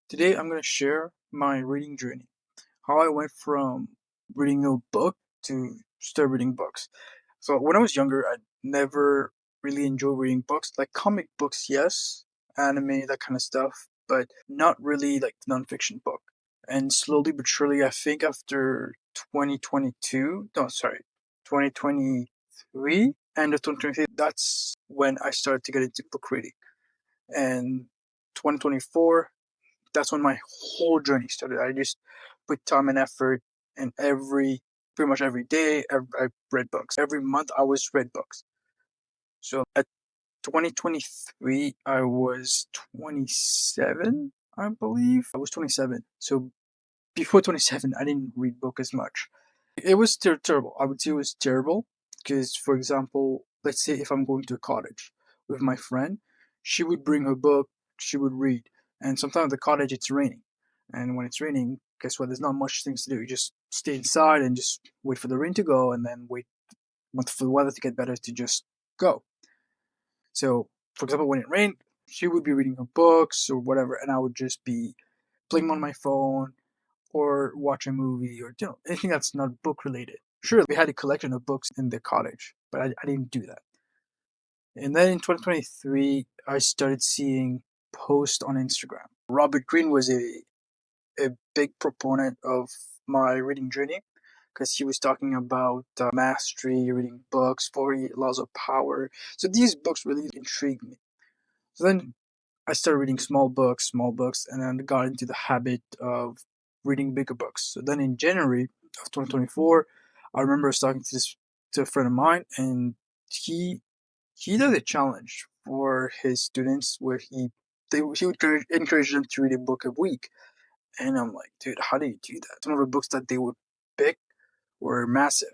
Today I'm going to share my reading journey, how I went from reading a book to start reading books. So when I was younger, I never really enjoyed reading books, like comic books, yes, anime, that kind of stuff, but not really like nonfiction book. And slowly but surely, I think after 2022, no, sorry, 2023, end of 2023, that's when I started to get into book reading. And 2024, that's when my whole journey started. I just put time and effort, and pretty much every day, I read books. Every month, I was read books. So at 2023, I was 27, I believe. I was 27. So before 27, I didn't read book as much. It was terrible. I would say it was terrible because, for example, let's say if I'm going to a cottage with my friend, she would bring her book, she would read, and sometimes at the cottage it's raining, and when it's raining, guess what? There's not much things to do. You just stay inside and just wait for the rain to go, and then wait for the weather to get better to just go. So, for example, when it rained, she would be reading her books or whatever, and I would just be playing on my phone or watch a movie or anything that's not book related. Sure, we had a collection of books in the cottage, but I didn't do that. And then in 2023, I started seeing posts on Instagram. Robert Greene was a big proponent of my reading journey because he was talking about mastery, reading books, 40 Laws of Power. So these books really intrigued me. So then I started reading small books, and then got into the habit of reading bigger books. So then in January of 2024, I remember I was talking to a friend of mine, and he he did a challenge for his students where he would encourage them to read a book a week. And I'm like, dude, how do you do that? Some of the books that they would pick were massive.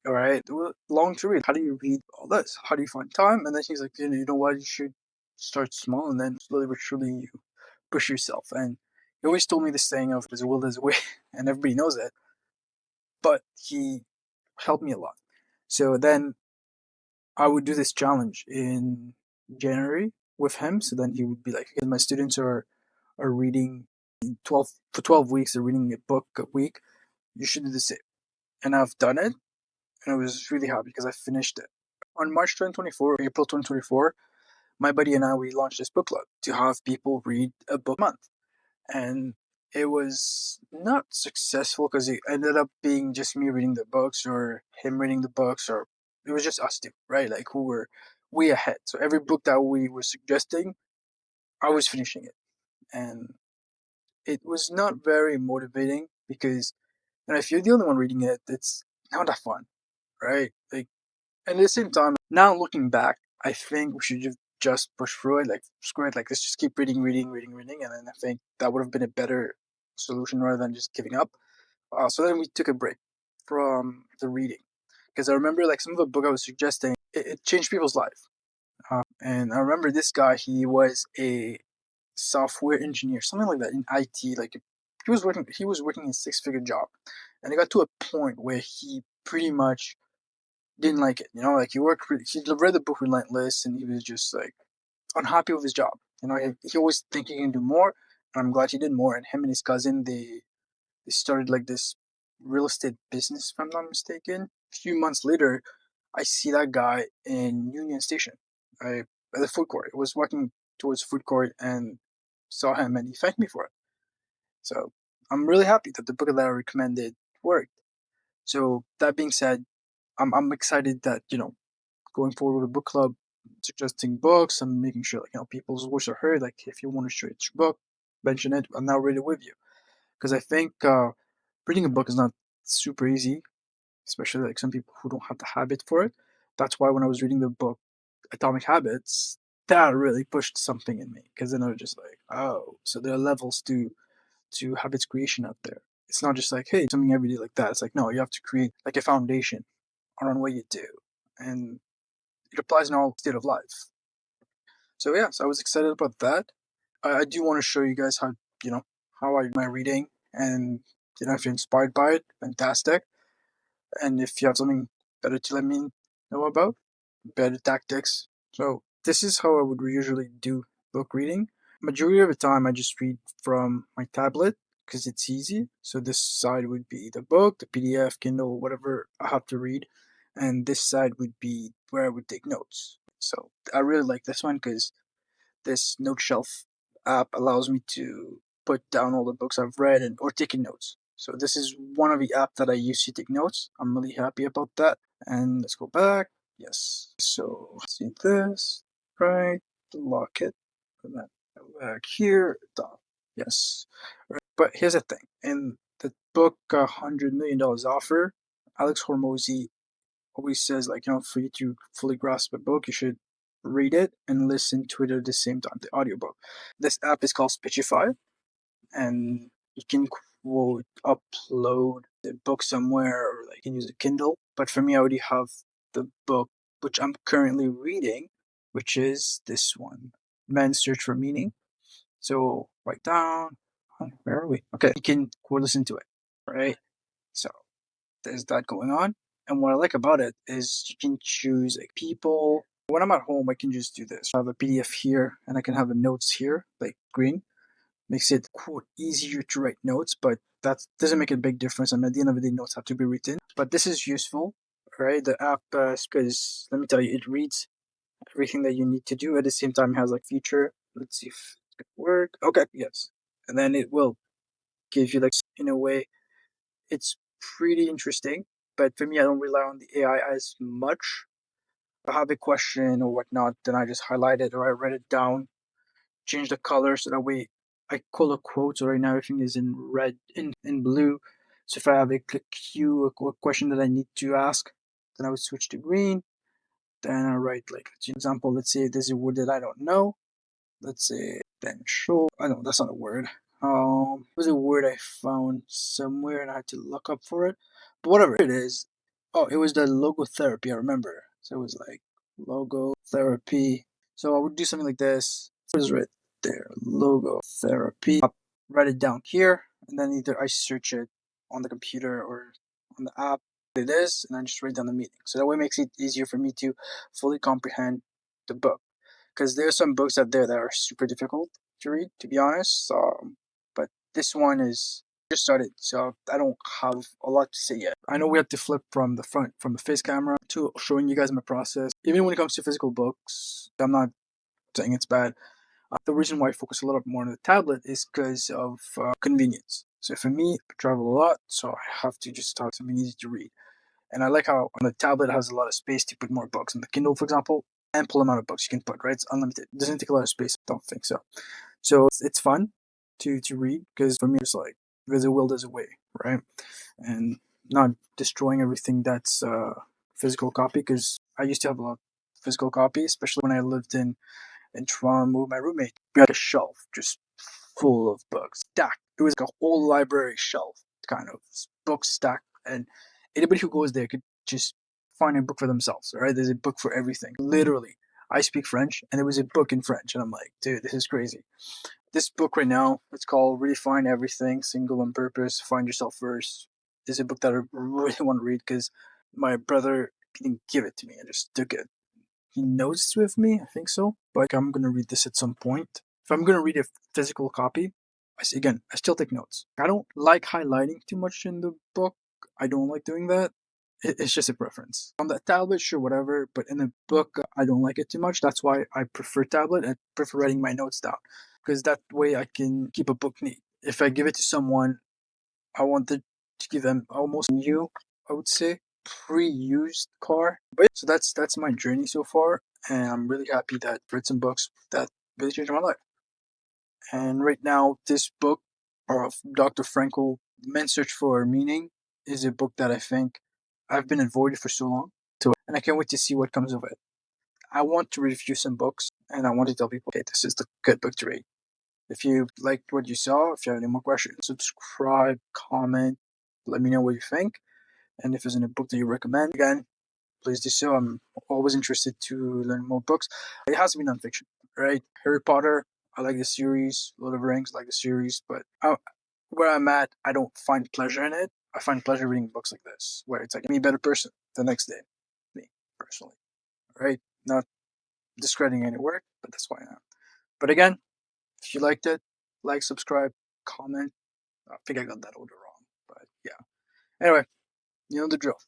All right, they were long to read. How do you read all this? How do you find time? And then he's like, you know what? You should start small, and then slowly but surely you push yourself. And he always told me this saying of "there's a will, there's a way," and everybody knows it. But he helped me a lot. So then I would do this challenge in January with him. So then he would be like, "My students are reading 12 weeks. They're reading a book a week. You should do the same." And I've done it, and I was really happy because I finished it. On March 2024, April 2024, my buddy and I, we launched this book club to have people read a book a month. And it was not successful because it ended up being just me reading the books or him reading the books, or it was just us two, right? Like who were way ahead. So every book that we were suggesting, I was finishing it. And it was not very motivating because if you're the only one reading it, it's not that fun, right? Like, and at the same time, now looking back, I think we should just push through it, like screw it, like let's just keep reading, and then I think that would have been a better solution rather than just giving up. So then we took a break from the reading because I remember like some of the book I was suggesting, it changed people's life. And I remember this guy, he was a software engineer, something like that in IT. Like he was working a six-figure job, and it got to a point where he pretty much didn't like it. Like he read the book Relentless, and he was just like unhappy with his job. He always think he can do more, and I'm glad he did more. And him and his cousin, they started like this real estate business, if I'm not mistaken. A few months later, I see that guy in Union Station, at the food court. I was walking towards the food court and saw him, and he thanked me for it. So I'm really happy that the book that I recommended worked. So that being said, I'm excited that going forward with a book club, suggesting books and making sure people's voice are heard. Like if you want to share your book, mention it. I'll now read it with you because I think reading a book is not super easy, especially like some people who don't have the habit for it. That's why when I was reading the book Atomic Habits, that really pushed something in me because then I was just like, oh, so there are levels to habits creation out there. It's not just like, hey, something every day like that. It's like, no, you have to create like a foundation around what you do. And it applies in all state of life. So yeah, so I was excited about that. I do want to show you guys how I do my reading, and if you're inspired by it, fantastic. And if you have something better to let me know about, better tactics. So this is how I would usually do book reading. majority of the time I just read from my tablet because it's easy. So this side would be the book, the PDF, Kindle, whatever I have to read, and this side would be where I would take notes. So I really like this one because this note shelf app allows me to put down all the books I've read and or taking notes. So this is one of the apps that I use to take notes. I'm really happy about that. And let's go back. Yes. So see this, right? Lock it. And then go back here. Done. Yes. Right. But here's the thing. In the book $100 Million Offer, Alex Hormozy always says, like, for you to fully grasp a book, you should read it and listen to it at the same time, the audiobook. This app is called Speechify, and you can quote upload the book somewhere, or like you can use a Kindle. But for me, I already have the book which I'm currently reading, which is this one, Man's Search for Meaning. So write down, where are we? Okay, you can listen to it, right? So there's that going on. And what I like about it is you can choose like people. When I'm at home, I can just do this. I have a PDF here and I can have a notes here, like green. Makes it quote easier to write notes, but that doesn't make a big difference. And at the end of the day, notes have to be written. But this is useful, right? The app, because let me tell you, it reads everything that you need to do. At the same time, it has like feature. Let's see if it works. Okay, yes. And then it will give you like, in a way, it's pretty interesting. But for me, I don't rely on the AI as much. If I have a question or whatnot, then I just highlight it or I write it down, change the color so that way I color quotes. So right now everything is in red, in blue. So if I have a Q, a question that I need to ask, then I would switch to green. Then I write, like, for example, let's say there's a word that I don't know. Let's say potential. I know that's not a word. It was a word I found somewhere and I had to look up for it. But whatever it is, oh, it was the logotherapy. I remember. So it was like logotherapy. So I would do something like this. It was right there, logotherapy. I'll write it down here, and then either I search it on the computer or on the app. It is, and I just write down the meaning. So that way it makes it easier for me to fully comprehend the book. Because there's some books out there that are super difficult to read, to be honest. But this one is just started, so I don't have a lot to say yet. I know we have to flip from the front, from the face camera, to showing you guys my process. Even when it comes to physical books, I'm not saying it's bad. The reason why I focus a little bit more on the tablet is because of convenience. So for me, I travel a lot, so I have to just have something easy to read. And I like how on the tablet it has a lot of space to put more books. On the Kindle, for example, ample amount of books you can put, right? It's unlimited. It doesn't take a lot of space. I don't think so. So it's fun to read because for me, it's like, there's a will, there's a way, right? And not destroying everything that's physical copy, because I used to have a lot of physical copy, especially when I lived in Toronto with my roommate. We had a shelf just full of books, stacked. It was like a whole library shelf, kind of books stacked, and anybody who goes there could just find a book for themselves. Right? There's a book for everything. Literally, I speak French, and there was a book in French, and I'm like, dude, this is crazy. This book right now, it's called Redefine Everything, Single on Purpose, Find Yourself First. This is a book that I really want to read because my brother didn't give it to me. I just took it. He notes with me, I think so. But I'm gonna read this at some point. If I'm gonna read a physical copy, I still take notes. I don't like highlighting too much in the book. I don't like doing that. It's just a preference. On the tablet, sure, whatever. But in the book, I don't like it too much. That's why I prefer tablet. I prefer writing my notes down because that way I can keep a book neat. If I give it to someone, I wanted to give them almost new, I would say, pre-used car. But so that's my journey so far, and I'm really happy that I've read some books that really changed my life. And right now, this book of Dr. Frankl, Men's Search for Meaning, is a book that I think I've been avoided for so long. And I can't wait to see what comes of it. I want to review some books, and I want to tell people, okay, this is the good book to read. If you liked what you saw, if you have any more questions, subscribe, comment, let me know what you think. And if there's any book that you recommend, again, please do so. I'm always interested to learn more books. It has to be nonfiction, right? Harry Potter, I like the series. Lord of the Rings, I like the series. But where I'm at, I don't find pleasure in it. I find pleasure reading books like this, where it's like, me a better person the next day. Me, personally. Right? Not discrediting any work, but that's why I am. But again, If you liked it, like, subscribe, comment. I think I got that order wrong, but yeah. Anyway, you know the drill.